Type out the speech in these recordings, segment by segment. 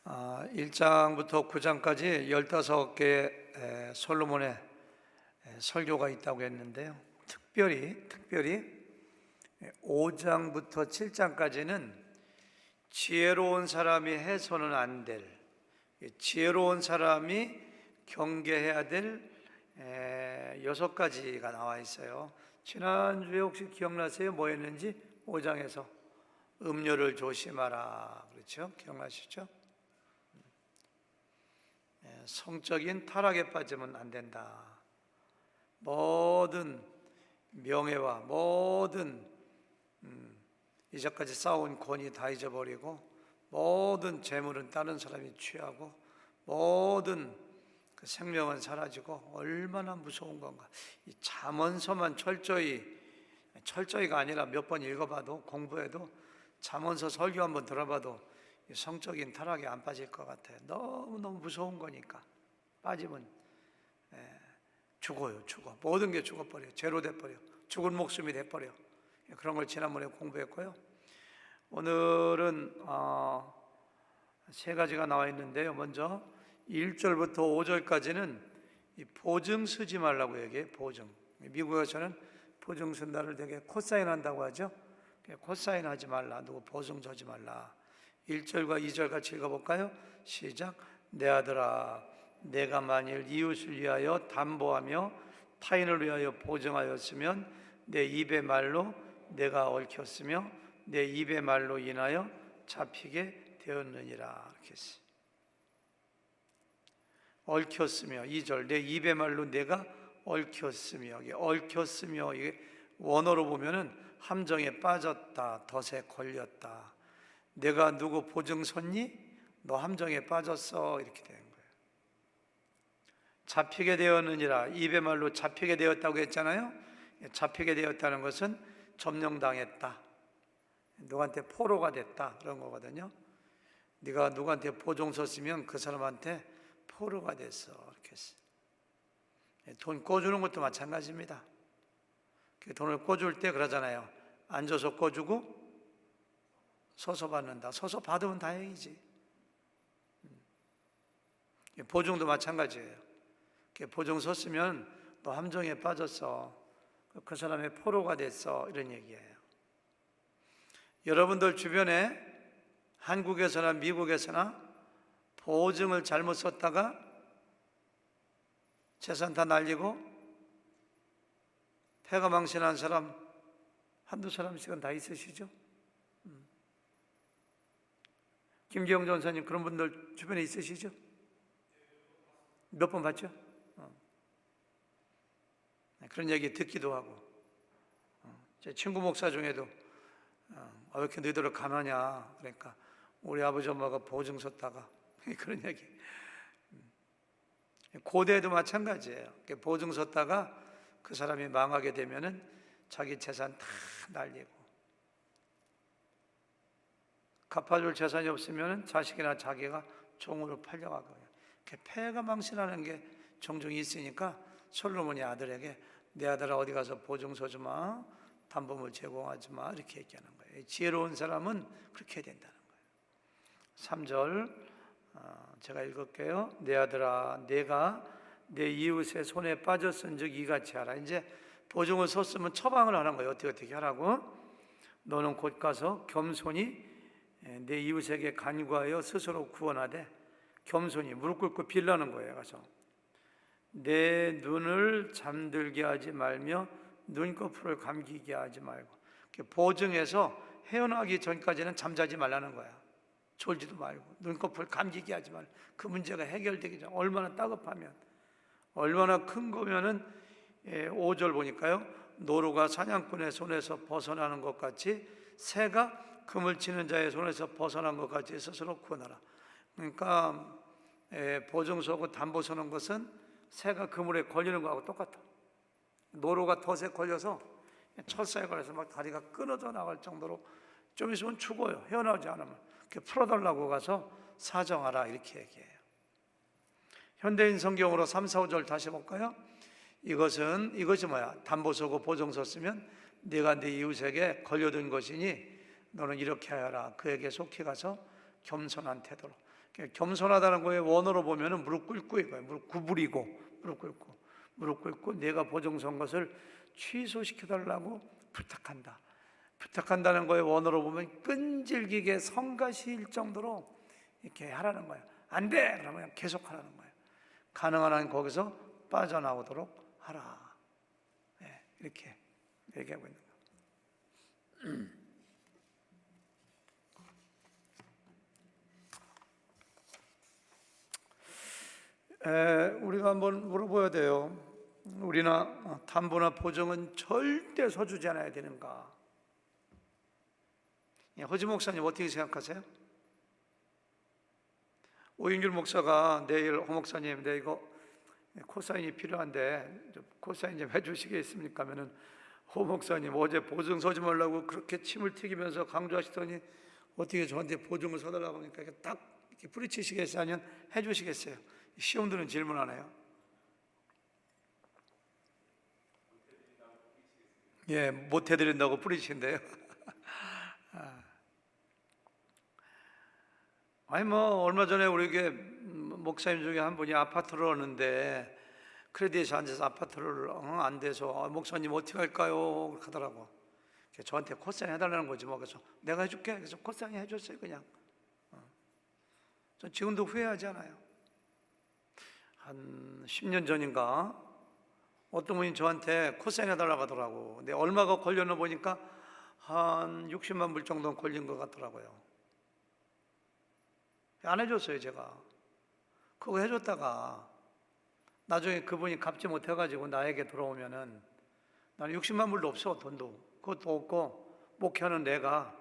1장부터 9장까지 15개의 솔로몬의 설교가 있다고 했는데요. 특별히 5장부터 7장까지는 지혜로운 사람이 해서는 안 될, 지혜로운 사람이 경계해야 될 6가지가 나와 있어요. 지난주에 혹시 기억나세요? 뭐였는지? 5장에서 음료를 조심하라, 그렇죠? 기억나시죠? 성적인 타락에 빠지면 안 된다. 모든 명예와 모든 이제까지 쌓아온 권위 다 잊어버리고, 모든 재물은 다른 사람이 취하고, 모든 그 생명은 사라지고, 얼마나 무서운 건가. 이 잠언서만 철저히가 아니라 몇 번 읽어봐도, 공부해도, 잠언서 설교 한번 들어봐도 성적인 타락에 안 빠질 것 같아요. 너무너무 무서운 거니까. 빠지면 죽어요. 모든 게 죽어버려요. 죄로 돼버려요. 죽은 목숨이 돼버려요. 그런 걸 지난번에 공부했고요. 오늘은 3가지가 나와 있는데요. 먼저 1절부터 5절까지는 이 보증 쓰지 말라고 얘기해요. 보증. 미국에서는 보증 쓴 다를 되게 코사인 한다고 하죠. 코사인 하지 말라. 누구 보증 서지 말라. 1절과 2절 같이 읽어볼까요? 시작. 내 아들아, 내가 만일 이웃을 위하여 담보하며 타인을 위하여 보증하였으면 내 입의 말로 내가 얽혔으며 내 입의 말로 인하여 잡히게 되었느니라. 이렇게 했어요. 얽혔으며, 2절 내 입의 말로 내가 얽혔으며, 얽혔으며, 이게 원어로 보면은 함정에 빠졌다, 덫에 걸렸다. 내가 누구 보증 섰니? 너 함정에 빠졌어. 이렇게 되는 거예요. 잡히게 되었느니라. 입의 말로 잡히게 되었다고 했잖아요. 잡히게 되었다는 것은 점령당했다, 누구한테 포로가 됐다, 그런 거거든요. 네가 누구한테 보증 섰으면 그 사람한테 포로가 됐어. 이렇게 했어요. 돈 꿔주는 것도 마찬가지입니다. 돈을 꿔줄 때 그러잖아요. 앉아서 꿔주고 서서 받는다. 서서 받으면 다행이지. 보증도 마찬가지예요. 보증 섰으면 너 함정에 빠졌어. 그 사람의 포로가 됐어. 이런 얘기예요. 여러분들 주변에 한국에서나 미국에서나 보증을 잘못 썼다가 재산 다 날리고 폐가 망신한 사람 한두 사람씩은 다 있으시죠? 김기영 전사님, 그런 분들 주변에 있으시죠? 몇 번 봤죠? 그런 얘기 듣기도 하고, 제 친구 목사 중에도 왜 이렇게 너희들 가난하냐, 그러니까 우리 아버지 엄마가 보증 섰다가 그런 얘기. 고대에도 마찬가지예요. 보증 섰다가 그 사람이 망하게 되면은 자기 재산 다 날리고, 갚아줄 재산이 없으면 자식이나 자기가 종으로 팔려가고, 폐가 망신하는 게 종종 있으니까 솔로몬이 아들에게 내 아들아 어디 가서 보증 서지 마, 담보물 제공하지 마, 이렇게 얘기하는 거예요. 지혜로운 사람은 그렇게 해야 된다는 거예요. 3절 제가 읽을게요. 내 아들아, 내가 내 이웃의 손에 빠졌은즉 이같이 하라. 이제 보증을 섰으면 처방을 하는 거예요. 어떻게 하라고? 너는 곧 가서 겸손히 내 이웃에게 간구하여 스스로 구원하되, 겸손히 무릎 꿇고 빌라는 거예요. 가서 내 눈을 잠들게 하지 말며 눈꺼풀을 감기게 하지 말고, 보증해서 헤어나기 전까지는 잠자지 말라는 거야. 졸지도 말고 눈꺼풀 감기게 하지 말고, 그 문제가 해결되기 전, 얼마나 따급하면, 얼마나 큰 거면은 5절 보니까요, 노루가 사냥꾼의 손에서 벗어나는 것 같이 새가 그물 치는 자의 손에서 벗어난 것 같이 스스로 구원하라. 그러니까 보증 서고 담보 서는 것은 새가 그물에 걸리는 거하고 똑같아. 노루가 덫에 걸려서 철사에 걸려서 막 다리가 끊어져 나갈 정도로 좀 있으면 죽어요. 헤어나오지 않으면. 풀어달라고 가서 사정하라, 이렇게 얘기해요. 현대인 성경으로 3, 4, 5절 다시 볼까요? 이것이 뭐야? 담보 서고 보증 섰으면 네가 네 이웃에게 걸려든 것이니 너는 이렇게 하여라. 그에게 속히 가서 겸손한 태도로. 겸손하다는 거에 원어로 보면은 무릎 꿇고 이거예요. 무릎 구부리고 무릎 꿇고 내가 보증선 것을 취소시켜 달라고 부탁한다. 부탁한다는 거에 원어로 보면 끈질기게 성가시일 정도로 이렇게 하라는 거예요. 안 돼! 그러면 계속 하라는 거예요. 가능한 한 거기서 빠져나오도록 하라. 네, 이렇게 얘기하고 있는 거예요. 우리가 한번 물어봐야 돼요. 우리나 담보나 보증은 절대 서주지 않아야 되는가? 허지 목사님 어떻게 생각하세요? 오인길 목사가 내일 허 목사님 내 이거 코사인이 필요한데 코사인 좀 해주시겠습니까? 하면은 허 목사님 어제 보증 서지 말라고 그렇게 침을 튀기면서 강조하시더니 어떻게 저한테 보증을 서달라고 하니까 딱 이렇게 뿌리치시겠어요? 아니면 해주시겠어요? 시험 드는 질문하네요. 예, 못 해드린다고 뿌리친대요. 아니 뭐 얼마 전에 우리 목사님 중에 한 분이 아파트를 얻는데 크레딧에 앉아서 아파트를 안 돼서 목사님 어떻게 할까요? 그렇게 하더라고. 저한테 코사인 해달라는 거지 뭐. 그래서 내가 해줄게. 그래서 코사인 해줬어요 그냥. 전 지금도 후회하지 않아요. 한 10년 전인가 어떤 분이 저한테 코사인 해달라고 하더라고. 근데 얼마가 걸렸나 보니까 한 60만 불 정도 걸린 것 같더라고요. 안 해줬어요 제가. 그거 해줬다가 나중에 그분이 갚지 못해가지고 나에게 들어오면은 나는 60만 불도 없어. 돈도 그것도 없고 목회하는 내가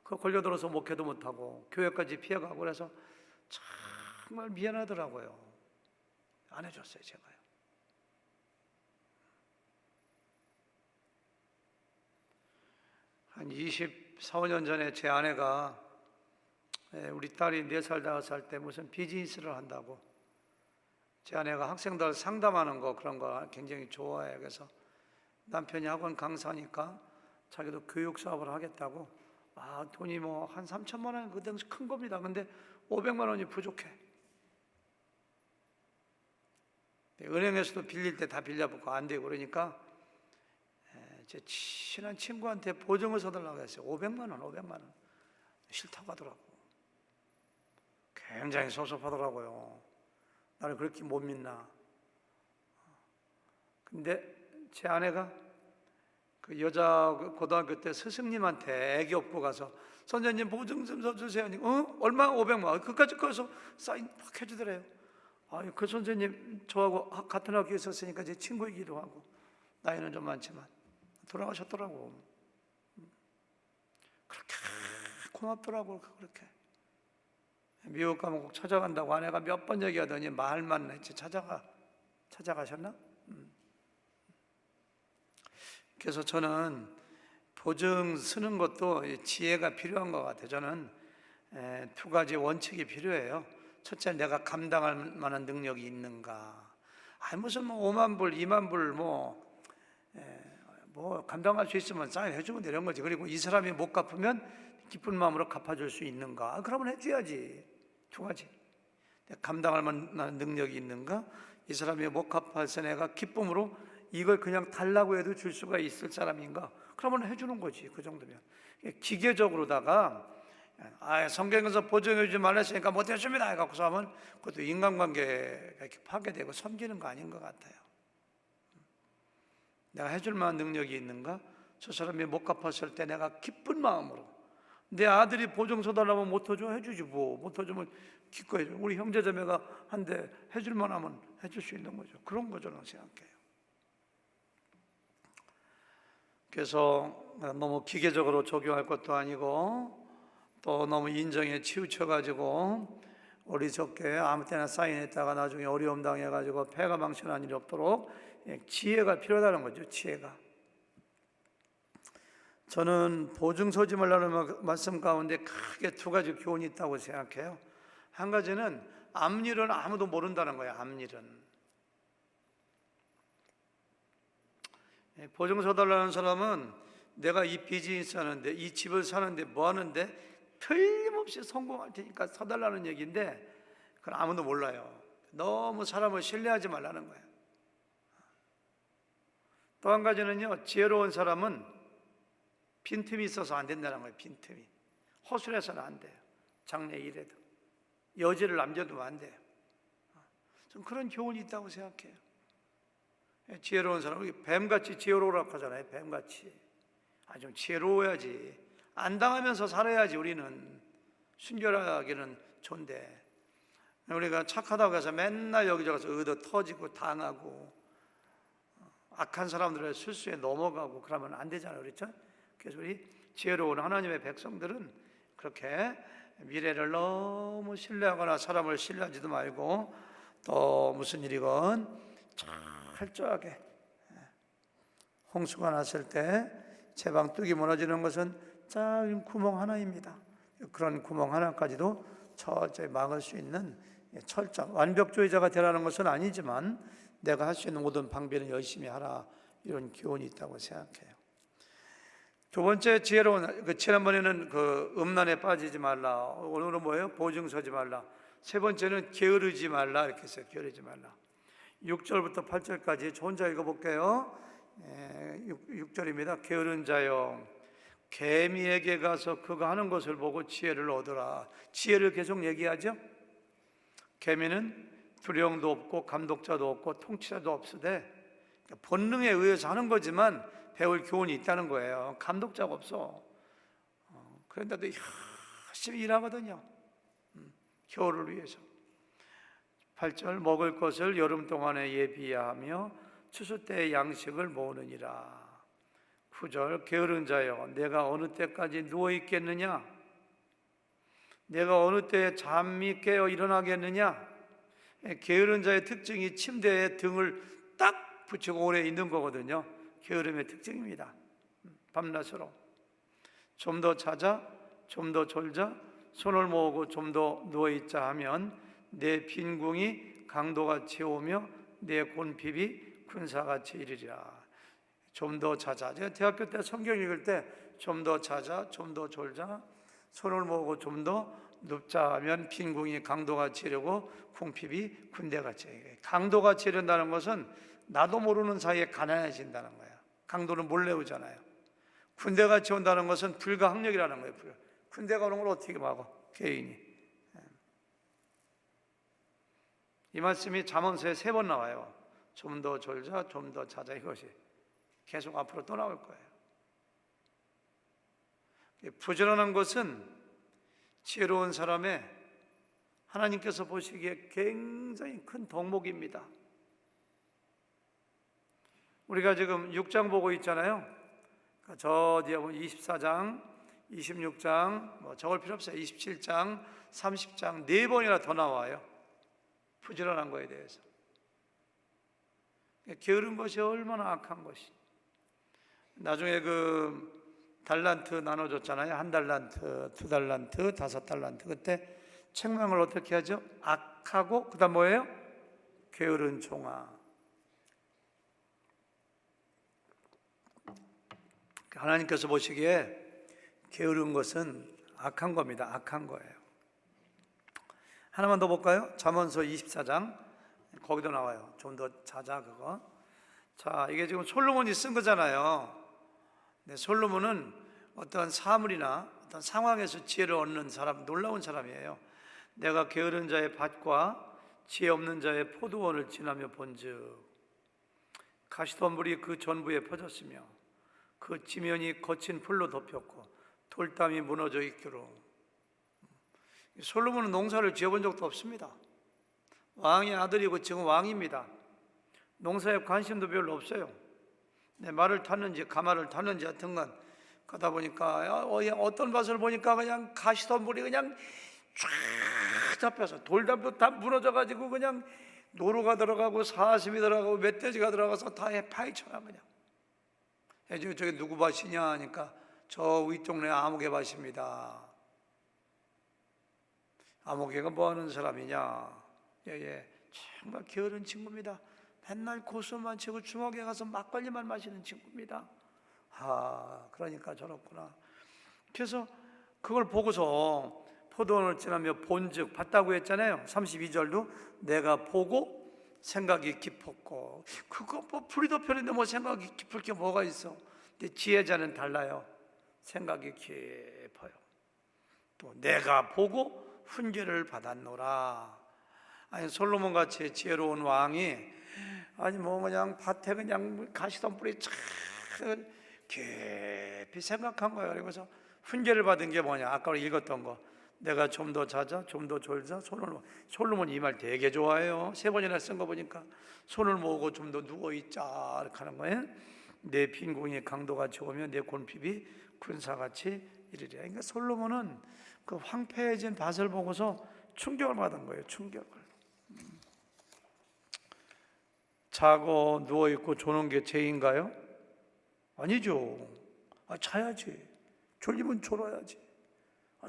그거 걸려들어서 목회도 못하고 교회까지 피해가고 그래서 정말 미안하더라고요. 안 해줬어요 제가요. 한 24, 5년 전에 제 아내가 우리 딸이 4살, 5살 때 무슨 비즈니스를 한다고 제 아내가 학생들 상담하는 거 그런 거 굉장히 좋아해요. 그래서 남편이 학원 강사니까 자기도 교육 사업을 하겠다고 돈이 뭐 한 3천만 원 그 당시 큰 겁니다. 근데 500만 원이 부족해. 은행에서도 빌릴 때 다 빌려보고 안 되고 그러니까 제 친한 친구한테 보증을 서달라고 했어요. 500만 원 싫다고 하더라고. 굉장히 섭섭하더라고요. 나를 그렇게 못 믿나. 근데 제 아내가 그 여자 고등학교 때 스승님한테 애기 업고 가서 선생님 보증 좀 서주세요. 얼마? 500만 원. 그까짓 거서 사인 팍 해주더래요. 그 선생님 저하고 같은 학교에 있었으니까 제 친구이기도 하고 나이는 좀 많지만 돌아가셨더라고. 그렇게 고맙더라고. 그렇게 미국 가면 꼭 찾아간다고 아내가 몇 번 얘기하더니 말만 했지 찾아가셨나? 그래서 저는 보증 쓰는 것도 지혜가 필요한 것 같아요. 저는 2가지 원칙이 필요해요. 첫째, 내가 감당할 만한 능력이 있는가. 무슨 5만 불, 2만 불 뭐 감당할 수 있으면 사인 해주면 되는 거지. 그리고 이 사람이 못 갚으면 기쁜 마음으로 갚아줄 수 있는가. 그러면 해줘야지. 2가지. 감당할 만한 능력이 있는가. 이 사람이 못 갚아서 내가 기쁨으로 이걸 그냥 달라고 해도 줄 수가 있을 사람인가. 그러면 해주는 거지. 그 정도면. 기계적으로다가 성경에서 보증해 주지 말랬으니까 못 해줍니다 해갖고서 하면 그것도 인간관계가 이렇게 파괴되고 섬기는 거 아닌 것 같아요. 내가 해줄 만한 능력이 있는가? 저 사람이 못 갚았을 때 내가 기쁜 마음으로 내 아들이 보증 서달라면 못 해줘? 해주지 뭐. 못 해주면 기꺼이 해줘. 우리 형제자매가 한데 해줄 만하면 해줄 수 있는 거죠. 그런 거죠 저는 생각해요. 그래서 너무 기계적으로 적용할 것도 아니고 또 너무 인정에 치우쳐가지고 어리석게 아무 때나 사인했다가 나중에 어려움 당해가지고 폐가 망신한 일이 없도록 지혜가 필요하다는 거죠. 지혜가. 저는 보증 서지 말라는 말씀 가운데 크게 2가지 교훈이 있다고 생각해요. 한 가지는 앞일은 아무도 모른다는 거예요. 앞일은. 보증 서달라는 사람은 내가 이 비즈니스 하는데 이 집을 사는데 뭐 하는데 틀림없이 성공할 테니까 서달라는 얘기인데 그건 아무도 몰라요. 너무 사람을 신뢰하지 말라는 거예요. 또 한 가지는요, 지혜로운 사람은 빈틈이 있어서 안 된다는 거예요. 빈틈이. 허술해서는 안 돼요. 장래 일에도 여지를 남겨두면 안 돼요. 좀 그런 교훈이 있다고 생각해요. 지혜로운 사람은 뱀같이 지혜로우라고 하잖아요. 뱀같이. 좀 지혜로워야지. 안 당하면서 살아야지. 우리는 순결하기는 좋은데 우리가 착하다고 해서 맨날 여기저기서 얻어 터지고 당하고 악한 사람들의 실수에 넘어가고 그러면 안 되잖아요. 그렇죠? 그래서 우리 지혜로운 하나님의 백성들은 그렇게 미래를 너무 신뢰하거나 사람을 신뢰하지도 말고 또 무슨 일이건 철저하게 홍수가 났을 때 제방 뚝이 무너지는 것은 작은 구멍 하나입니다. 그런 구멍 하나까지도 철저히 막을 수 있는 철저한 완벽주의자가 되라는 것은 아니지만 내가 할 수 있는 모든 방법은 열심히 하라, 이런 교훈이 있다고 생각해요. 두 번째 지혜로운, 지난번에는 음란에 빠지지 말라, 오늘은 뭐예요? 보증서지 말라. 세 번째는 게으르지 말라 이렇게 했어요. 게으르지 말라. 6절부터 8절까지 저 혼자 읽어볼게요. 6절입니다. 게으른 자여, 개미에게 가서 그가 하는 것을 보고 지혜를 얻으라. 지혜를 계속 얘기하죠. 개미는 두령도 없고 감독자도 없고 통치자도 없으되 본능에 의해서 하는 거지만 배울 교훈이 있다는 거예요. 감독자가 없어. 그런데도 열심히 일하거든요. 겨울을 위해서. 8절 먹을 것을 여름 동안에 예비하며 추수 때의 양식을 모으느니라. 9절 게으른 자여, 내가 어느 때까지 누워 있겠느냐? 내가 어느 때에 잠이 깨어 일어나겠느냐? 게으른 자의 특징이 침대에 등을 딱 붙이고 오래 있는 거거든요. 게으름의 특징입니다. 밤낮으로 좀 더 자자, 좀 더 졸자, 손을 모으고 좀 더 누워있자 하면 내 빈궁이 강도같이 오며 내 곤핍이 군사같이 이르리라. 좀 더 자자. 제가 대학교 때 성경 읽을 때 좀 더 자자, 좀 더 졸자, 손을 모으고 좀 더 눕자 하면 빈궁이 강도같이 이르고 궁핍이 군대같이. 강도같이 이른다는 것은 나도 모르는 사이에 가난해진다는 거예요. 강도는 몰래 오잖아요. 군대같이 온다는 것은 불가항력이라는 거예요. 군대가 오는 걸 어떻게 막아? 개인이. 이 말씀이 잠언서에 3번 나와요. 좀 더 졸자, 좀 더 자자. 이것이 계속 앞으로 또 나올 거예요. 부지런한 것은 지혜로운 사람의 하나님께서 보시기에 굉장히 큰 덕목입니다. 우리가 지금 6장 보고 있잖아요. 저 뒤에 보면 24장, 26장, 적을 필요 없어요. 27장, 30장 4번이나 더 나와요. 부지런한 거에 대해서. 게으른 것이 얼마나 악한 것이. 나중에 달란트 나눠줬잖아요. 1달란트, 2달란트, 5달란트. 그때 책망을 어떻게 하죠? 악하고 그 다음 뭐예요? 게으른 종아. 하나님께서 보시기에 게으른 것은 악한 겁니다. 악한 거예요. 하나만 더 볼까요? 잠언서 24장 거기도 나와요. 좀 더 자자 그거. 자, 이게 지금 솔로몬이 쓴 거잖아요. 네, 솔로몬은 어떤 사물이나 어떤 상황에서 지혜를 얻는 사람, 놀라운 사람이에요. 내가 게으른 자의 밭과 지혜 없는 자의 포도원을 지나며 본즉 가시덤불이 그 전부에 퍼졌으며 그 지면이 거친 풀로 덮였고 돌담이 무너져 있기로. 솔로몬은 농사를 지어본 적도 없습니다. 왕의 아들이고 지금 왕입니다. 농사에 관심도 별로 없어요. 말을 탔는지 가마를 탔는지 하여튼간 가다 보니까 어떤 밭을 보니까 그냥 가시덤불이 그냥 쫙 잡혀서 돌담도 다 무너져가지고 그냥 노루가 들어가고 사슴이 들어가고 멧돼지가 들어가서 다 파헤쳐라 그냥. 저게 누구 밭이냐 하니까 저 위쪽 내 아무개 밭입니다. 아무개가 뭐하는 사람이냐? 정말 게으른 친구입니다. 맨날 고수만 치고 주먹에 가서 막걸리만 마시는 친구입니다. 그러니까 저렇구나. 그래서 그걸 보고서 포도원을 지나며 본즉 봤다고 했잖아요. 32절도 내가 보고 생각이 깊었고, 그거 뭐 불이도 편인데 뭐 생각이 깊을 게 뭐가 있어. 근데 지혜자는 달라요. 생각이 깊어요. 또 내가 보고 훈계를 받았노라. 아니 솔로몬 같이 지혜로운 왕이 아니 뭐 그냥 밭에 그냥 가시덤불이 참 깊이 생각한 거예요. 그래서 훈계를 받은 게 뭐냐? 아까 읽었던 거. 내가 좀 더 자자, 좀 더 졸자. 솔로몬이 이 말 되게 좋아해요. 3번이나 쓴 거 보니까 손을 모으고 좀 더 누워 있자 이렇게 하는 거예요. 내 빈궁이 강도가 좋으며 내 골핍이 군사같이 이르리라. 그러니까 솔로몬은 그 황폐해진 밭을 보고서 충격을 받은 거예요. 충격을. 자고 누워 있고 조는 게 죄인가요? 아니죠. 자야지. 졸리면 졸아야지.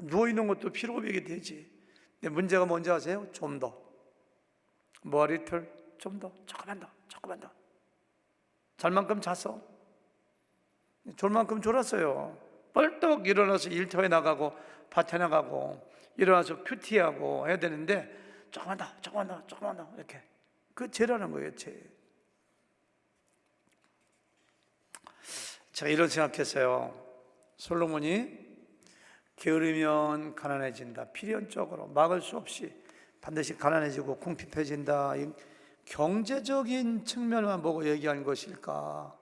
누워 있는 것도 피로백이 되지. 근데 문제가 뭔지 아세요? 좀 더. 머리털 좀 더. 조금만 더. 조금만 더. 잘 만큼 잤어. 졸 만큼 졸았어요. 벌떡 일어나서 일터에 나가고 밭에 나가고 일어나서 큐티하고 해야 되는데 조금만 더. 조금만 더. 조금만 더. 이렇게. 그 죄라는 거예요. 죄. 제가 이런 생각했어요. 솔로몬이 게으르면 가난해진다. 필연적으로 막을 수 없이 반드시 가난해지고 궁핍해진다. 이 경제적인 측면만 보고 얘기한 것일까?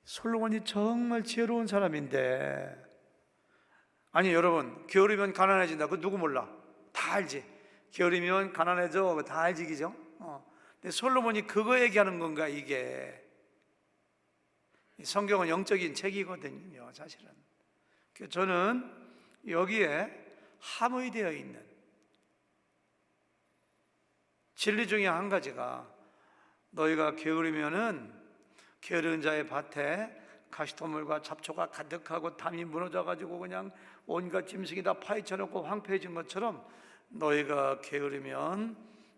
솔로몬이 정말 지혜로운 사람인데, 아니 여러분, 게으르면 가난해진다. 그거 누구 몰라? 다 알지. 게으르면 가난해져. 그거 다 알지, 그죠? 근데 솔로몬이 그거 얘기하는 건가 이게? 성경은 영적인 책이거든요, 사실은. 저는 여기에 함의되어 있는 진리 중에 한 가지가, 너희가 게으르면은 게으른 자의 밭에 가시토물과 잡초가 가득하고 담이 무너져가지고 그냥 온갖 짐승이 다 파헤쳐놓고 황폐해진 것처럼, 너희가 게으르면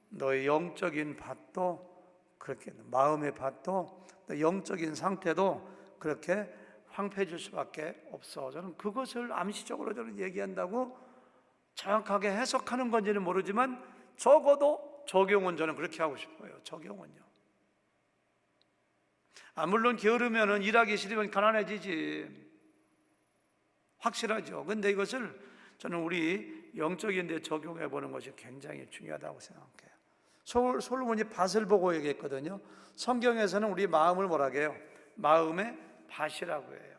너희 영적인 밭도 그렇게, 마음의 밭도 영적인 상태도 그렇게 황폐해질 수밖에 없어. 저는 그것을 암시적으로 저는 얘기한다고, 정확하게 해석하는 건지는 모르지만 적어도 적용은 저는 그렇게 하고 싶어요. 적용은요. 물론 게으르면 일하기 싫으면 가난해지지, 확실하죠. 근데 이것을 저는 우리 영적인 데 적용해 보는 것이 굉장히 중요하다고 생각해요. 솔로몬이 밭을 보고 얘기했거든요. 성경에서는 우리 마음을 뭐라고 해요? 마음의 밭이라고 해요.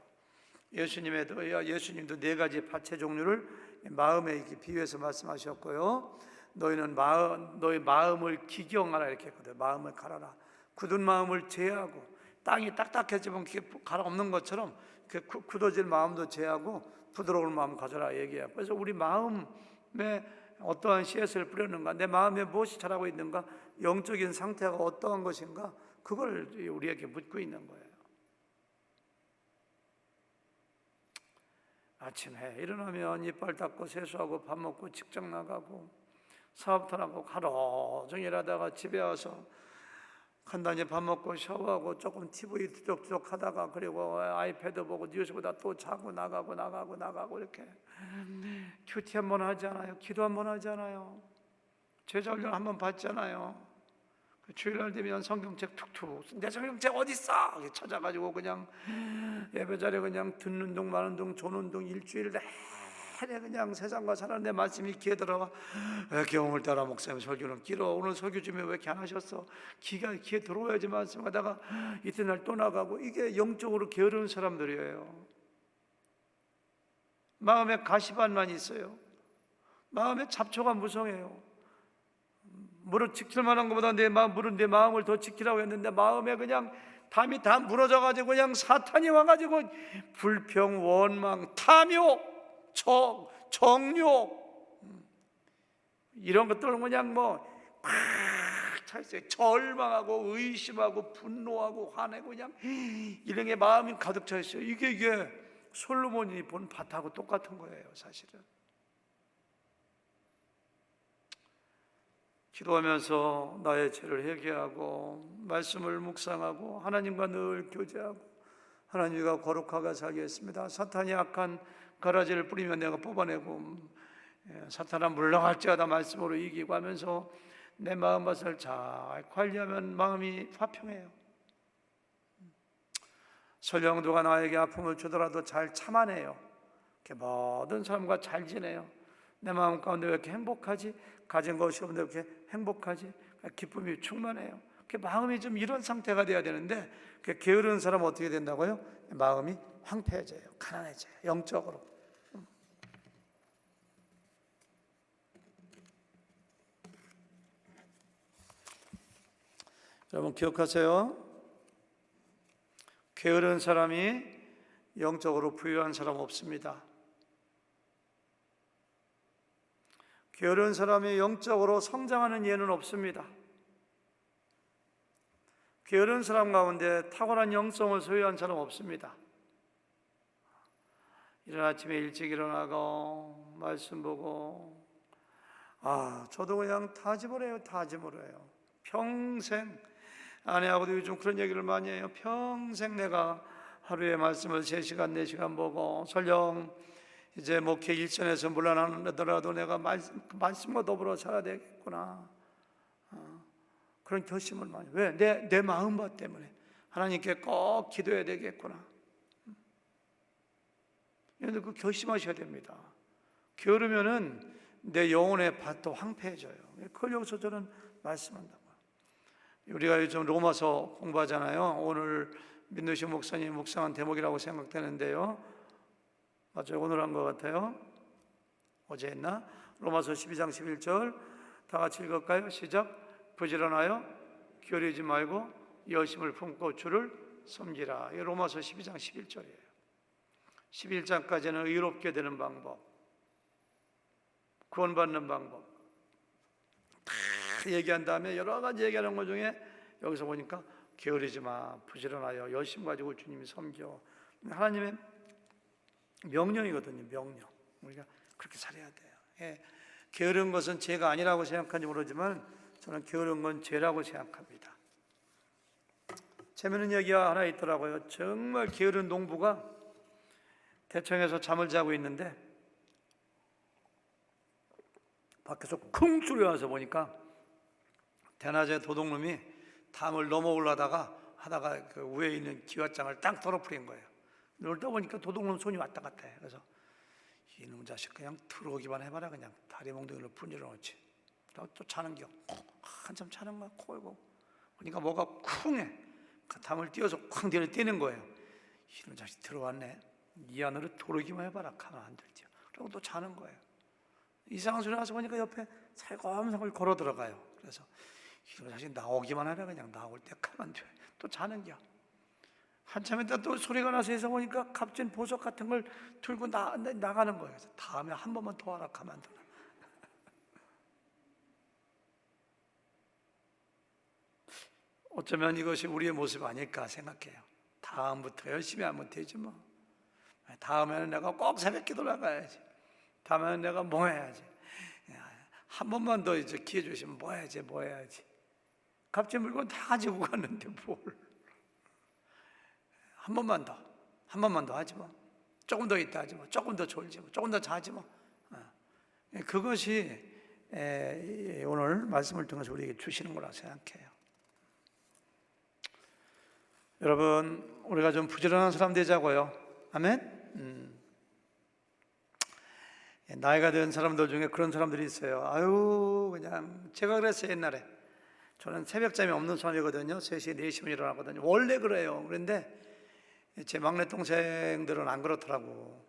예수님도 4가지 밭의 종류를 마음에 이렇게 비유해서 말씀하셨고요. 너희는 너희 마음을 기경하라 이렇게 했거든요. 마음을 갈아라. 굳은 마음을 제하고, 땅이 딱딱해지면 갈아 없는 것처럼 굳어질 마음도 제하고 부드러운 마음 가져라 얘기해요. 그래서 우리 마음에 어떠한 씨앗을 뿌렸는가, 내 마음에 무엇이 자라고 있는가, 영적인 상태가 어떠한 것인가, 그걸 우리에게 묻고 있는 거예요. 아침에 일어나면 이빨 닦고 세수하고 밥 먹고 직장 나가고 사업터나고 하루 종일 하다가 집에 와서 간단히 밥 먹고 샤워하고 조금 TV 뒤적뒤적 하다가, 그리고 아이패드 보고 뉴스 보다 또 자고 나가고 이렇게 큐티 한번 하지 않아요? 기도 한번 하지 않아요? 제자 훈련 한번 받잖아요. 주일날 되면 성경책 툭툭, 내 성경책 어딨어? 찾아가지고 그냥 예배자리에 그냥 듣는 둥 마는 둥 조는 둥 일주일 내내 그냥 세상과 사는 말씀이 귀에 들어와. 경험을 따라 목사님 설교는 길어. 오늘 설교 중에 왜 이렇게 안 하셨어? 귀에 들어와야지 말씀하다가 이튿날 또 나가고. 이게 영적으로 게으른 사람들이에요. 마음에 가시밭만 있어요. 마음에 잡초가 무성해요. 물을 지킬 만한 것보다 내 마음을 더 지키라고 했는데, 마음에 그냥 담이 다 무너져가지고 그냥 사탄이 와가지고 불평, 원망, 탐욕, 정욕, 이런 것들은 그냥 꽉 차 있어요. 절망하고 의심하고 분노하고 화내고 그냥 이런 게 마음이 가득 차 있어요. 이게 솔로몬이 본 밭하고 똑같은 거예요, 사실은. 기도하면서 나의 죄를 회개하고 말씀을 묵상하고 하나님과 늘 교제하고 하나님과 거룩하게 살겠습니다. 사탄이 악한 가라지를 뿌리면 내가 뽑아내고, 사탄아 물러갈지어다 말씀으로 이기고 하면서 내 마음밭을 잘 관리하면 마음이 화평해요. 설령 누가 나에게 아픔을 주더라도 잘 참아내요. 모든 사람과 잘 지내요. 내 마음 가운데 왜 이렇게 행복하지? 가진 것이 없는데 왜 이렇게 행복하지? 기쁨이 충만해요. 마음이 좀 이런 상태가 돼야 되는데, 게으른 사람은 어떻게 된다고요? 마음이 황폐해져요. 가난해져요. 영적으로. 여러분 기억하세요. 게으른 사람이 영적으로 부유한 사람 없습니다. 게으른 사람이 영적으로 성장하는 예는 없습니다. 게으른 사람 가운데 탁월한 영성을 소유한 사람 없습니다. 이른 아침에 일찍 일어나고 말씀 보고, 저도 그냥 다 집어래요. 평생, 아내하고도 요즘 그런 얘기를 많이 해요. 평생 내가 하루에 말씀을 3시간, 4시간 보고, 설령 이제 목회 일선에서 물러나더라도 내가 말씀과 더불어 살아야 되겠구나. 그런 결심을 많이. 왜? 내 마음밭 때문에 하나님께 꼭 기도해야 되겠구나. 여러분들 그 결심하셔야 됩니다. 게으르면은 내 영혼의 밭도 황폐해져요. 그걸 여기서 저는 말씀한다고요. 우리가 요즘 로마서 공부하잖아요. 오늘 민노식 목사님 묵상한 대목이라고 생각되는데요. 맞아요. 오늘 한 것 같아요. 어제 했나? 로마서 12장 11절 다 같이 읽을까요? 시작. 부지런하여 게으르지 말고 열심을 품고 주를 섬기라. 이 로마서 12장 11절이에요. 11장까지는 의롭게 되는 방법, 구원받는 방법 다 얘기한 다음에 여러 가지 얘기하는 것 중에 여기서 보니까 게으르지 마, 부지런하여 열심 가지고 주님이 섬겨. 하나님의 명령이거든요. 명령. 우리가 그렇게 살아야 돼요. 게으른 것은 죄가 아니라고 생각하는지 모르지만 저는 게으른 건 죄라고 생각합니다. 재미있는 얘기가 하나 있더라고요. 정말 게으른 농부가 대청에서 잠을 자고 있는데 밖에서 쿵 소리 나서 보니까 대낮에 도둑놈이 담을 넘어 올라다가 하다가 그 위에 있는 기왓장을 딱 떨어뜨린 거예요. 놀다 보니까 도둑놈 손이 왔다 갔다 해. 그래서 이놈 자식 그냥 들어오기만 해봐라. 그냥 다리 몽둥이를 분질러 놓지. 또 자는 겨. 한참 자는 거야. 코 골고. 그러니까 뭐가 쿵해. 그 담을 띄워서 쿵 뛰는 거예요. 이놈 자식 들어왔네. 이 안으로 들어오기만 해봐라. 가만 안 들죠. 그리고 또 자는 거예요. 이상한 소리 나서 보니까 옆에 살검살검 걸어 들어가요. 그래서 이놈 자식 나오기만 하라. 그냥 나올 때 가만 둬. 또 자는 겨. 한참 있다 또 소리가 나서 해서 보니까 값진 보석 같은 걸 들고 나가는 거예요. 그래서 다음에 한 번만 더 하라. 가만 둬. 어쩌면 이것이 우리의 모습 아닐까 생각해요. 다음부터 열심히 하면 되지 뭐. 다음에는 내가 꼭 새벽 기도 나가야지. 다음에는 내가 뭐 해야지. 한 번만 더 이제 기회 주시면 뭐 해야지. 값진 물건 다 가지고 갔는데 뭘. 한 번만 더 하지 뭐. 조금 더 있다 하지 뭐. 조금 더 졸지 뭐. 조금 더 자지 뭐. 그것이 오늘 말씀을 통해서 우리에게 주시는 거라고 생각해요. 여러분, 우리가 좀 부지런한 사람 되자고요. 아멘. 나이가 든 사람들 중에 그런 사람들이 있어요. 그냥 제가 그랬어요. 옛날에 저는 새벽잠이 없는 사람이거든요. 3시, 4시면 일어나거든요. 원래 그래요. 그런데 제 막내 동생들은 안 그렇더라고.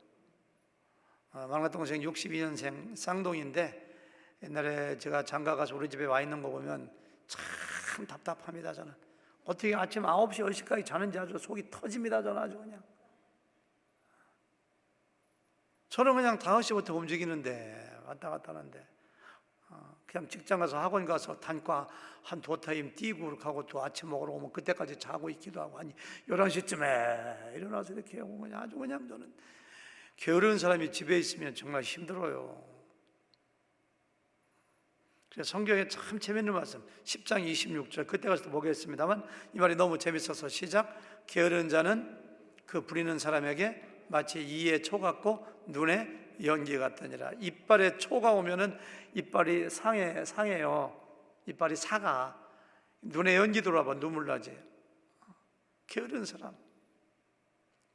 막내 동생 62년생 쌍둥이인데 옛날에 제가 장가 가서 우리 집에 와 있는 거 보면 참 답답합니다. 저는 어떻게 아침 9시, 10시까지 자는지 아주 속이 터집니다. 저는 아주 그냥. 저는 그냥 5시부터 움직이는데 왔다 갔다 하는데 그냥 직장 가서 학원 가서 단과 한 2타임 뛰고 그렇게 하고 또 아침 먹으러 오면 그때까지 자고 있기도 하고 한 11시쯤에 일어나서 이렇게 하고 그냥 아주 그냥 저는 게으른 사람이 집에 있으면 정말 힘들어요. 그래서 성경에 참 재밌는 말씀 10장 26절 그때 가서 또 보겠습니다만 이 말이 너무 재밌어서 시작. 게으른 자는 그 부리는 사람에게 마치 이에 초 같고 눈에 연기 같더니라. 이빨에 초가 오면은 이빨이 상해요. 이빨이 사가. 눈에 연기 들어와봐 눈물 나지. 게으른 사람.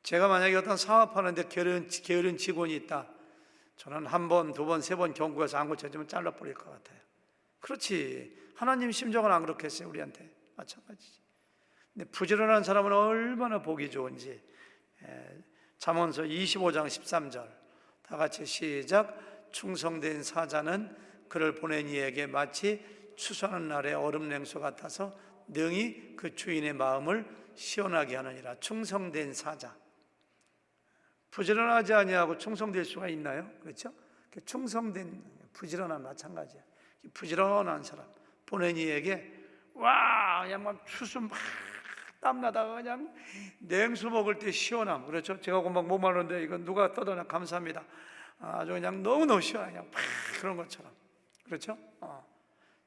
제가 만약에 어떤 사업하는데 게으른 직원이 있다, 저는 한 번, 두 번, 세 번 경고해서 안 고쳐주면 잘라버릴 것 같아요. 그렇지. 하나님 심정은 안 그렇겠어요. 우리한테 마찬가지지. 근데 부지런한 사람은 얼마나 보기 좋은지. 잠언서 25장 13절 다 같이 시작. 충성된 사자는 그를 보낸 이에게 마치 추수하는 날의 얼음 냉수 같아서 능히 그 주인의 마음을 시원하게 하느니라. 충성된 사자. 부지런하지 아니하고 충성될 수가 있나요? 그렇죠? 충성된 부지런한 마찬가지야. 부지런한 사람 보낸 이에게 와 그냥 막 추수 막 땀나다가 그냥 냉수 먹을 때 시원함. 그렇죠? 제가 금방 못 마르는데 이건 누가 떠드나 감사합니다. 아주 그냥 너무너무 시원해. 그냥 팍 그런 것처럼. 그렇죠?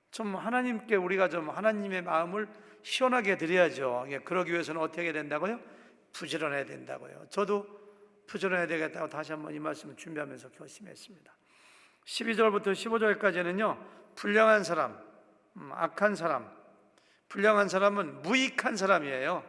좀 하나님께 우리가 좀 하나님의 마음을 시원하게 드려야죠. 그러기 위해서는 어떻게 해야 된다고요? 부지런해야 된다고요. 저도 부지런해야 되겠다고 다시 한번 이 말씀을 준비하면서 결심했습니다. 12절부터 15절까지는요 불량한 사람, 악한 사람. 불량한 사람은 무익한 사람이에요.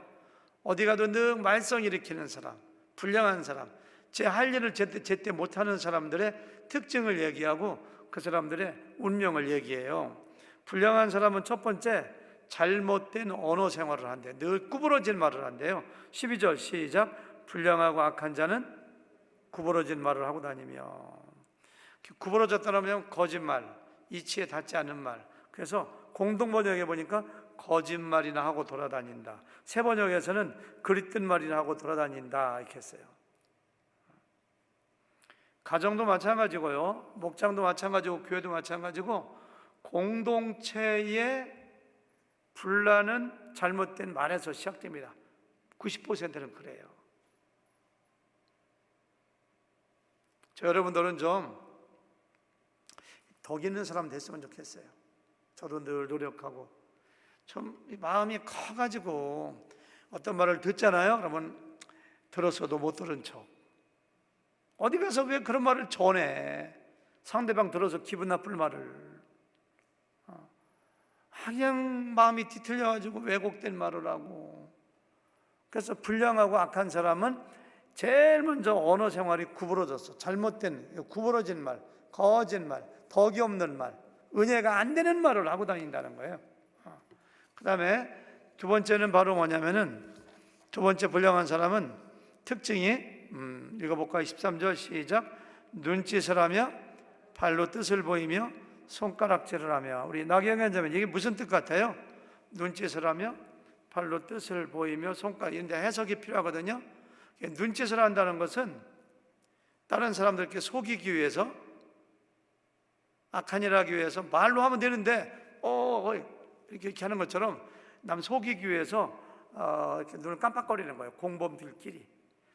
어디 가도 늘 말썽 일으키는 사람, 불량한 사람, 제 할 일을 제때 못하는 사람들의 특징을 얘기하고 그 사람들의 운명을 얘기해요. 불량한 사람은 첫 번째 잘못된 언어 생활을 한대. 늘 구부러진 말을 한대요. 12절 시작. 불량하고 악한 자는 구부러진 말을 하고 다니며. 구부러졌다면 거짓말, 이치에 닿지 않는 말. 그래서 공동번역에 보니까 거짓말이나 하고 돌아다닌다. 새 번역에서는 그릇된 말이나 하고 돌아다닌다 이렇게 했어요. 가정도 마찬가지고요, 목장도 마찬가지고 교회도 마찬가지고 공동체의 분란은 잘못된 말에서 시작됩니다. 90%는 그래요. 여러분들은 좀 덕 있는 사람 됐으면 좋겠어요. 저도 늘 노력하고 좀 마음이 커가지고 어떤 말을 듣잖아요. 그러면 들었어도 못 들은 척. 어디 가서 왜 그런 말을 전해? 상대방 들어서 기분 나쁠 말을. 그냥 마음이 뒤틀려가지고 왜곡된 말을 하고. 그래서 불량하고 악한 사람은 제일 먼저 언어 생활이 구부러졌어. 잘못된 구부러진 말, 거짓말, 덕이 없는 말, 은혜가 안 되는 말을 하고 다닌다는 거예요. 그 다음에 두 번째는 바로 뭐냐면은, 두 번째 불량한 사람은 특징이 읽어볼까요? 13절 시작. 눈짓을 하며 발로 뜻을 보이며 손가락질을 하며. 우리 나경원 자매 이게 무슨 뜻 같아요? 눈짓을 하며 발로 뜻을 보이며 손가락. 이런데 해석이 필요하거든요. 눈짓을 한다는 것은 다른 사람들께 속이기 위해서, 악한 일을 하기 위해서 말로 하면 되는데 이렇게 하는 것처럼 남 속이기 위해서 이렇게 눈을 깜빡거리는 거예요. 공범들끼리.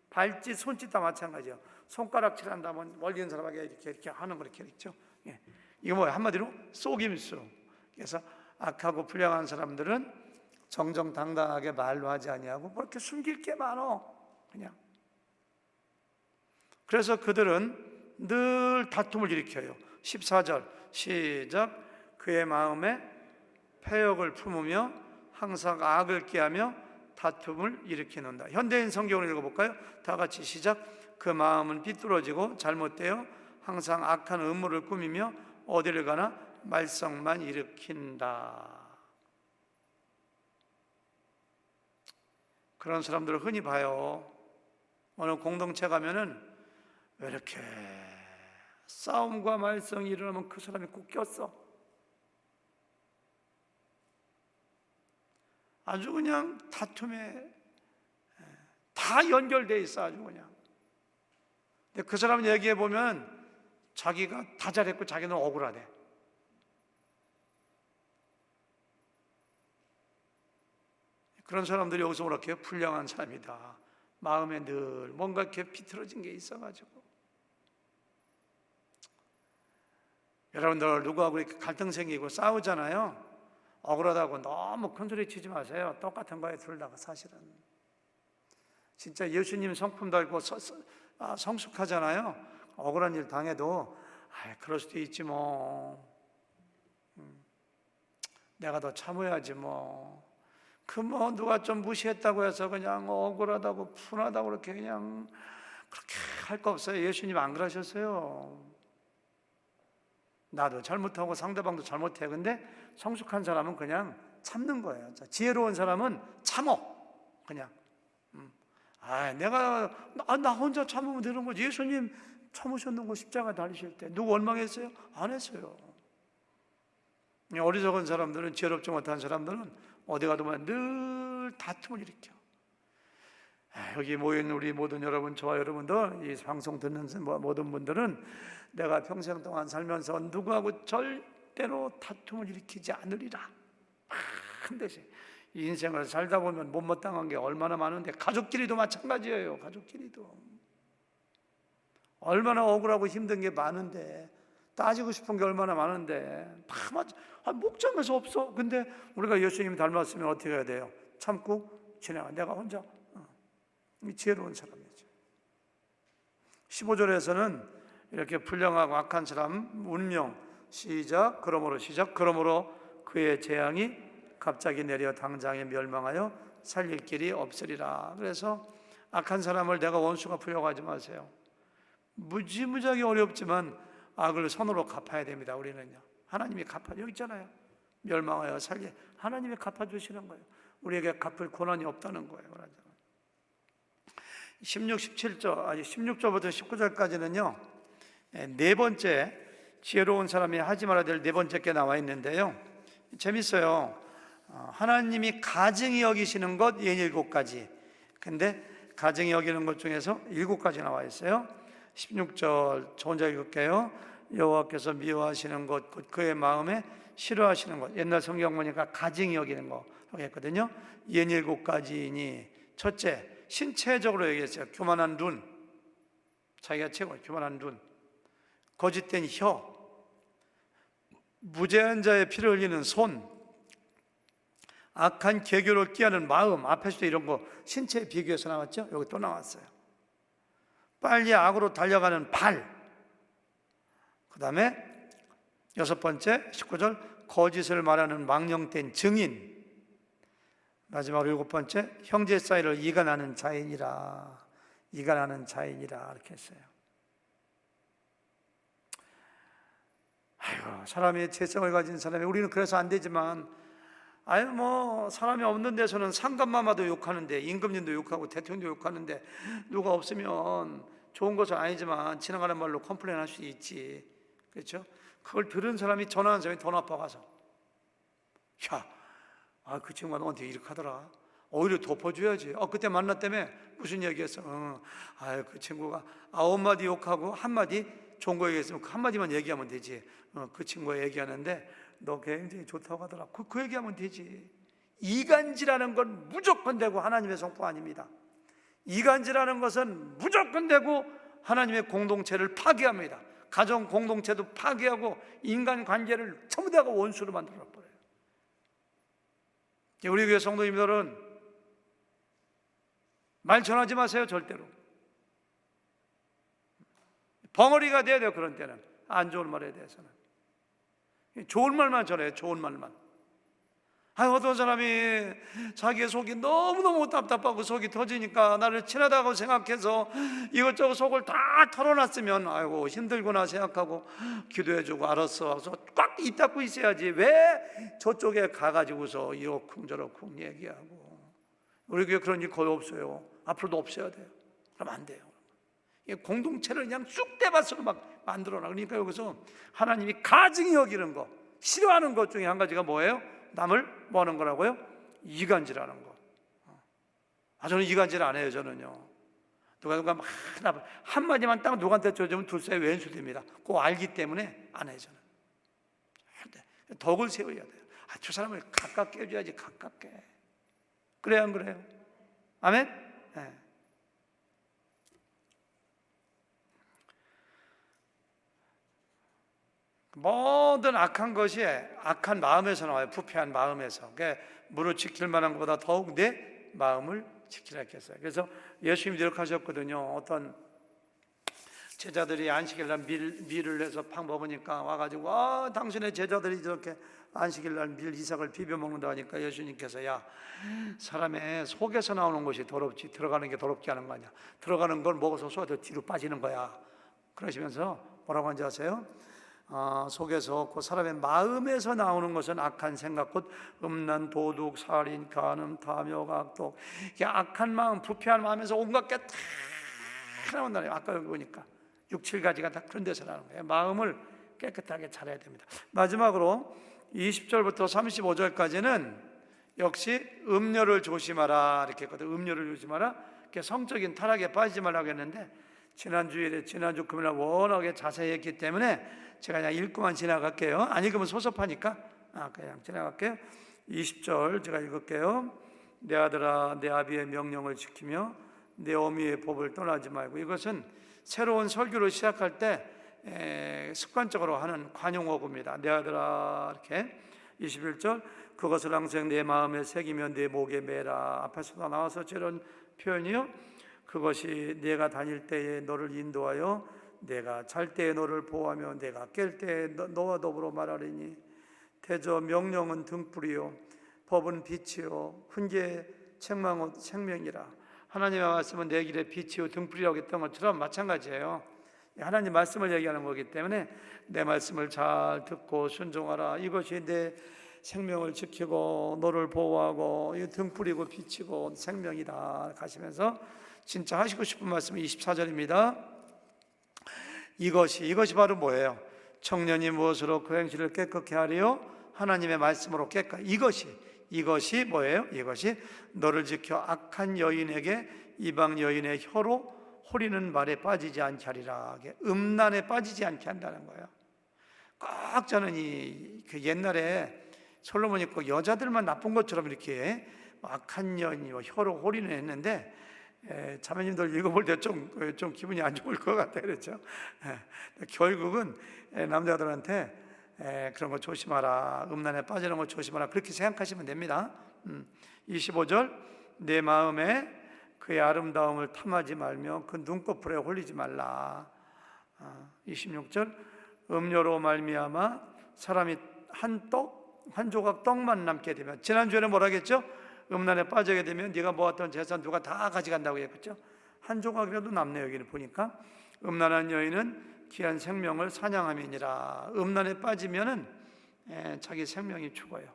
발짓, 손짓 다 마찬가지예요. 손가락질 한다면 멀리 있는 사람에게 이렇게 하는 거 이렇게 있죠. 이거 뭐예요? 한마디로 속임수. 그래서 악하고 불량한 사람들은 정정당당하게 말로 하지 아니하고 뭐 이렇게 숨길 게 많어. 그냥. 그래서 그들은 늘 다툼을 일으켜요. 14절 시작. 그의 마음에 패역을 품으며 항상 악을 꾀하며 다툼을 일으키는다. 현대인 성경을 읽어볼까요? 다 같이 시작. 그 마음은 삐뚤어지고 잘못되어 항상 악한 음모를 꾸미며 어디를 가나 말썽만 일으킨다. 그런 사람들을 흔히 봐요. 어느 공동체 가면은 왜 이렇게 싸움과 말썽이 일어나면 그 사람이 꼭 꼈어. 아주 그냥 다툼에 다 연결되어 있어. 아주 그냥. 근데 그 사람 얘기해 보면 자기가 다 잘했고 자기는 억울하대. 그런 사람들이 여기서 그렇게 불량한 사람이다. 마음에 늘 뭔가 이렇게 비틀어진 게 있어가지고. 여러분들 누구하고 이렇게 갈등 생기고 싸우잖아요. 억울하다고 너무 큰 소리 치지 마세요. 똑같은 거에 둘 다가 사실은. 진짜 예수님 성품 달고 성숙하잖아요. 억울한 일 당해도 그럴 수도 있지 뭐. 내가 더 참아야지 뭐. 누가 좀 무시했다고 해서 그냥 억울하다고 분하다고 그렇게 그냥 그렇게 할 거 없어요. 예수님 안 그러셨어요. 나도 잘못하고 상대방도 잘못해. 근데 성숙한 사람은 그냥 참는 거예요. 지혜로운 사람은 참어. 그냥. 나 혼자 참으면 되는 거지. 예수님 참으셨는 거 십자가 달리실 때 누구 원망했어요? 안 했어요. 어리석은 사람들은, 지혜롭지 못한 사람들은 어디 가도 늘 다툼을 일으켜. 여기 모인 우리 모든 여러분, 저와 여러분들, 이 방송 듣는 모든 분들은 내가 평생 동안 살면서 누구하고 절대로 다툼을 일으키지 않으리라. 큰 대신 이 인생을 살다 보면 못마땅한 게 얼마나 많은데, 가족끼리도 마찬가지예요. 가족끼리도 얼마나 억울하고 힘든 게 많은데, 따지고 싶은 게 얼마나 많은데 목장에서 없어. 근데 우리가 예수님 닮았으면 어떻게 해야 돼요? 참고 지나가. 내가 혼자 지혜로운 사람이죠. 15절에서는 이렇게 불량하고 악한 사람 운명 시작. 그러므로 그의 재앙이 갑자기 내려 당장에 멸망하여 살릴 길이 없으리라. 그래서 악한 사람을 내가 원수가 부려고 하지 마세요. 무지무지하게 어렵지만 악을 선으로 갚아야 됩니다. 우리는요. 하나님이 여기 있잖아요. 멸망하여 살리. 하나님이 갚아주시는 거예요. 우리에게 갚을 권한이 없다는 거예요. 16절부터 19절까지는요, 네 번째 지혜로운 사람이 하지 말아야 될 네 번째 게 나와 있는데요. 재밌어요. 하나님이 가증히 여기시는 것 67가지. 근데 가증히 여기는 것 중에서 7가지 나와 있어요. 16절 저 혼자 읽을게요. 여호와께서 미워하시는 것, 곧 그의 마음에 싫어하시는 것. 옛날 성경 보니까 가증히 여기는 거라고 했거든요. 67가지이니 첫째, 신체적으로 얘기했어요. 교만한 눈, 자기가 최고, 교만한 눈, 거짓된 혀, 무죄한 자의 피를 흘리는 손, 악한 계교를 끼하는 마음. 앞에서도 이런 거 신체에 비교해서 나왔죠? 여기 또 나왔어요. 빨리 악으로 달려가는 발. 그 다음에 6번째 19절 거짓을 말하는 망령된 증인. 마지막으로 7번째 형제 사이를 이간하는 자인이라. 이렇게 했어요. 사람의 죄성을 가진 사람이, 우리는 그래서 안 되지만, 사람이 없는 데서는 상감마마도 욕하는데, 임금님도 욕하고 대통령도 욕하는데, 누가 없으면 좋은 것은 아니지만 지나가는 말로 컴플레인 할 수 있지. 그렇죠? 그걸 들은 사람이, 전화한 사람이 더 나빠가서, 그 친구가 너한테 이렇게 하더라. 오히려 덮어줘야지. 그때 만났다며 무슨 얘기했어? 그 친구가 9마디 욕하고 한마디 좋은 거 얘기했으면 그 한마디만 얘기하면 되지. 그 친구가 얘기하는데 너 굉장히 좋다고 하더라. 그 얘기하면 되지. 이간질하는 건 무조건 되고 하나님의 성품 아닙니다. 이간질하는 것은 무조건 되고 하나님의 공동체를 파괴합니다. 가정 공동체도 파괴하고 인간관계를 전부 다가 원수로 만들어버려요. 우리 교회 성도님들은 말 전하지 마세요. 절대로. 벙어리가 돼야 돼요. 그런 때는 안 좋은 말에 대해서는 좋은 말만 전해요. 좋은 말만. 어떤 사람이 자기의 속이 너무너무 답답하고 속이 터지니까 나를 친하다고 생각해서 이것저것 속을 다 털어놨으면 힘들구나 생각하고 기도해주고 알았어 하고서 꽉 입 닫고 있어야지. 왜 저쪽에 가가지고서 이러쿵저러쿵 얘기하고. 우리 교회 그런 일 거의 없어요. 앞으로도 없어야 돼요. 그러면 안 돼요. 공동체를 그냥 쑥대밭으로 막 만들어놔. 그러니까 여기서 하나님이 가증히 여기는 거, 싫어하는 것 중에 한 가지가 뭐예요? 남을 뭐 하는 거라고요? 이간질하는 거. 저는 이간질 안 해요. 저는요. 누가 막 한마디만 딱 누구한테 줘주면 둘 사이 왼수 됩니다. 그거 알기 때문에 안 해요. 저는. 덕을 세워야 돼요. 저 사람을 가깝게 해줘야지. 가깝게. 그래요, 안 그래요? 아멘? 네. 모든 악한 것이 악한 마음에서 나와요. 부패한 마음에서. 그러니까 무릇 지킬 만한 것보다 더욱 내 마음을 지키라 했겠어요. 그래서 예수님이 이렇게 하셨거든요. 어떤 제자들이 안식일날 밀을 내서 팍 먹으니까 와가지고 당신의 제자들이 저렇게 안식일날 밀 이삭을 비벼 먹는다 하니까 예수님께서 야, 사람의 속에서 나오는 것이 더럽지 들어가는 게 더럽지 않은 거 아니야. 들어가는 걸 먹어서 속에서 뒤로 빠지는 거야. 그러시면서 뭐라고 하는지 아세요? 속에서 그 사람의 마음에서 나오는 것은 악한 생각 곧 음란, 도둑, 살인, 간음, 탐욕, 악독. 악한 마음, 부패한 마음에서 온갖 게 다 나온다네요. 아까 여기 보니까 6, 7가지가 다 그런 데서 나오는 거예요. 마음을 깨끗하게 차려야 됩니다. 마지막으로 20절부터 35절까지는 역시 음료를 조심하라 이렇게 했거든요. 음료를 조심하라. 성적인 타락에 빠지지 말라고 했는데 지난주 금요일 워낙에 자세히 했기 때문에 제가 그냥 읽고만 지나갈게요. 안 읽으면 섭섭하니까 그냥 지나갈게요. 20절 제가 읽을게요. 내 아들아 내 아비의 명령을 지키며 내 어미의 법을 떠나지 말고. 이것은 새로운 설교를 시작할 때 습관적으로 하는 관용어구입니다. 내 아들아 이렇게. 21절 그것을 항상 내 마음에 새기며 내 목에 매라. 앞에서 나와서 저런 표현이요. 그것이 내가 다닐 때에 너를 인도하여 내가 잘 때에 너를 보호하며 내가 깰 때에 너와 더불어 말하리니. 대저 명령은 등불이요 법은 빛이요 훈계 책망은 생명이라. 하나님의 말씀은 내 길의 빛이요 등불이라고 했던 것처럼 마찬가지예요. 하나님 말씀을 얘기하는 거기 때문에 내 말씀을 잘 듣고 순종하라. 이것이 내 생명을 지키고 너를 보호하고 이 등불이고 빛이고 생명이다 하시면서 진짜 하시고 싶은 말씀은 24절입니다. 이것이 바로 뭐예요? 청년이 무엇으로 그 행실을 깨끗게 하리요? 하나님의 말씀으로 이것이 뭐예요? 이것이 너를 지켜 악한 여인에게 이방 여인의 혀로 호리는 말에 빠지지 않게 하리라. 음란에 빠지지 않게 한다는 거예요. 꼭 저는 그 옛날에 솔로몬이 꼭 여자들만 나쁜 것처럼 이렇게 악한 여인이 혀로 호리는 했는데 자매님들 읽어볼 때 좀 기분이 안 좋을 것 같아요. 그렇죠? 결국은 남자들한테 그런 거 조심하라. 음란에 빠지는 거 조심하라. 그렇게 생각하시면 됩니다. 25절 내 마음에 그의 아름다움을 탐하지 말며 그 눈꺼풀에 홀리지 말라. 26절 음료로 말미암아 사람이 한 조각 떡만 남게 되면, 지난주에는 뭐라 했죠? 음란에 빠지게 되면 네가 모았던 재산 누가 다 가져간다고 했죠. 한 조각이라도 남네요. 여기는 보니까 음란한 여인은 귀한 생명을 사냥함이니라. 음란에 빠지면은 자기 생명이 죽어요.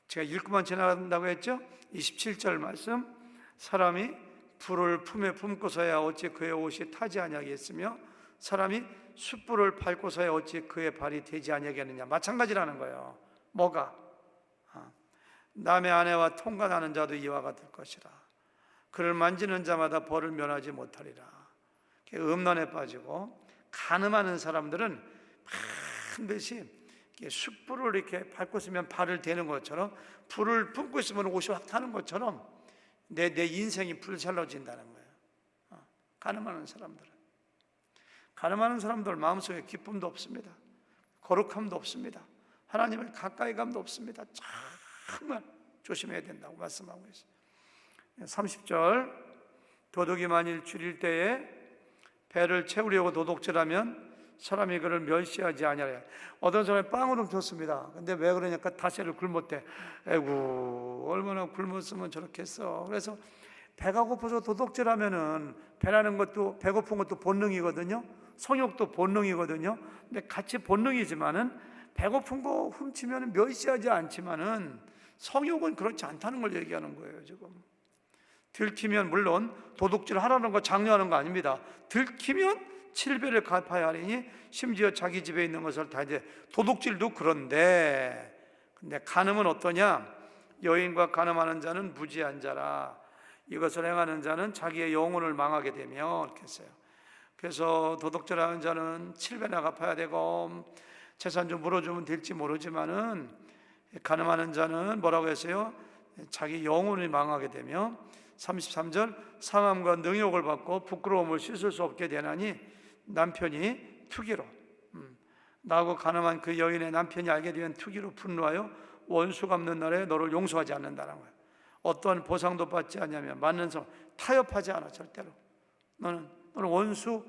제가 읽고만 지나간다고 했죠. 27절 말씀 사람이 불을 품에 품고서야 어찌 그의 옷이 타지 아니하겠으며 사람이 숯불을 밟고서야 어찌 그의 발이 되지 아니하겠느냐. 마찬가지라는 거예요. 뭐가? 남의 아내와 통관하는 자도 이와 같을 것이라. 그를 만지는 자마다 벌을 면하지 못하리라. 음란에 빠지고 간음하는 사람들은 반드시 숯불을 이렇게 밟고 있으면 발을 대는 것처럼, 불을 품고 있으면 옷이 확 타는 것처럼 내 인생이 불살라진다는 거예요. 간음하는 사람들 마음속에 기쁨도 없습니다. 거룩함도 없습니다. 하나님을 가까이 감도 없습니다. 정말 조심해야 된다고 말씀하고 있어요. 30절 도둑이 만일 줄일 때에 배를 채우려고 도둑질하면 사람이 그를 멸시하지 아니하리라. 어떤 사람이 빵을 훔쳤습니다. 근데 왜 그러냐니까 닷새를 굶었대. 에구 얼마나 굶었으면 저렇게 했어. 그래서 배가 고파서 도둑질하면은, 배라는 것도 배고픈 것도 본능이거든요. 성욕도 본능이거든요. 근데 같이 본능이지만은 배고픈 거 훔치면 멸시하지 않지만은 성욕은 그렇지 않다는 걸 얘기하는 거예요. 지금 들키면, 물론 도둑질 하라는 거 장려하는 거 아닙니다. 들키면 7배를 갚아야 하리니 심지어 자기 집에 있는 것을 다. 이제 도둑질도 그런데, 근데 간음은 어떠냐? 여인과 간음하는 자는 무지한 자라. 이것을 행하는 자는 자기의 영혼을 망하게 되며, 이렇게 했어요. 그래서 도둑질하는 자는 7배나 갚아야 되고 재산 좀 물어주면 될지 모르지만은, 간음하는 자는 뭐라고 했어요? 자기 영혼이 망하게 되며, 33절 상함과 능욕을 받고 부끄러움을 씻을 수 없게 되나니 남편이 투기로, 나하고 간음한 그 여인의 남편이 알게 되면 투기로 분노하여 원수 갚는 날에 너를 용서하지 않는다는 거예요. 어떠한 보상도 받지 않냐며 맞는 성 타협하지 않아. 절대로 너는 원수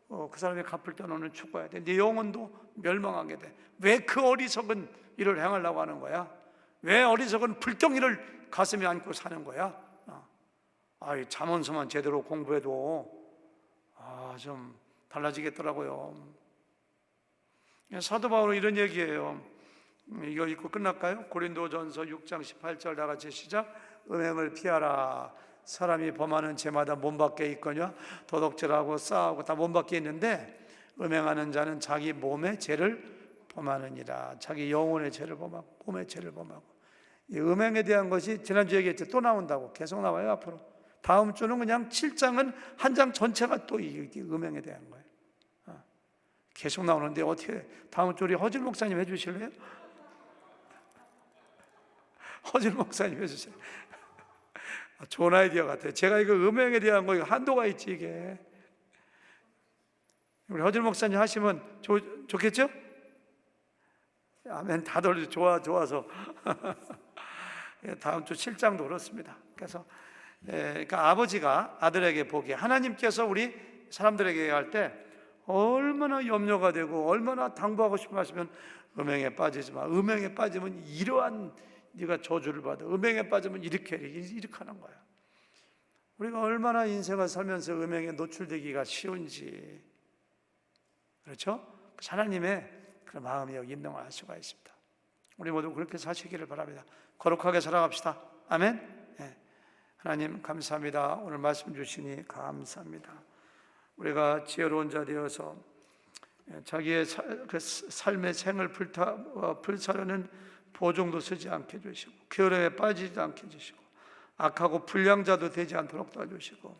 그 사람이 갚을 때 너는 죽어야 돼. 네 영혼도 멸망하게 돼. 왜 그 어리석은 일을 행하려고 하는 거야? 왜 어리석은 불경이를 가슴에 안고 사는 거야? 잠언서만 제대로 공부해도 좀 달라지겠더라고요. 사도 바울은 이런 얘기예요. 이거 읽고 끝날까요? 고린도전서 6장 18절 다 같이 시작. 음행을 피하라. 사람이 범하는 죄마다 몸 밖에 있거냐. 도덕질하고 싸우고 다 몸 밖에 있는데 음행하는 자는 자기 몸의 죄를 범하느니라. 자기 영혼의 죄를 범하고 몸의 죄를 범하고. 이 음행에 대한 것이 지난주에 얘기했죠. 또 나온다고. 계속 나와요 앞으로. 다음 주는 그냥 7장은 한 장 전체가 또 이 음행에 대한 거예요. 계속 나오는데 어떻게 다음 주 우리 허질 목사님 해주실래요? 허질 목사님 해주세요. 좋은 아이디어 같아요. 제가 이거 음행에 대한 거 한도가 있지 이게. 우리 허질 목사님 하시면 좋겠죠? 아멘. 다들 좋아서 다음 주 7장도 그렇습니다. 그래서 그러니까 아버지가 아들에게 보기에 하나님께서 우리 사람들에게 할 때 얼마나 염려가 되고 얼마나 당부하고 싶어 하시면 음행에 빠지지 마. 음행에 빠지면 이러한 네가 저주를 받아. 음행에 빠지면 이렇게 하는 거야. 우리가 얼마나 인생을 살면서 음행에 노출되기가 쉬운지. 그렇죠? 하나님의 그런 마음이 여기 임명할 수가 있습니다. 우리 모두 그렇게 사시기를 바랍니다. 거룩하게 살아갑시다. 아멘. 네. 하나님 감사합니다. 오늘 말씀 주시니 감사합니다. 우리가 지혜로운 자 되어서 자기의 삶의 생을 불사르는 보종도 쓰지 않게 해주시고 게으름에 빠지지 않게 해주시고 악하고 불량자도 되지 않도록 도와주시고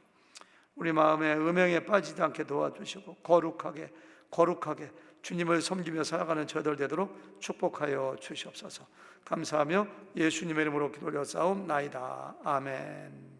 우리 마음에 음행에 빠지지 않게 도와주시고 거룩하게 주님을 섬기며 살아가는 저들 되도록 축복하여 주시옵소서. 감사하며 예수님의 이름으로 기도 올려 싸움나이다. 아멘.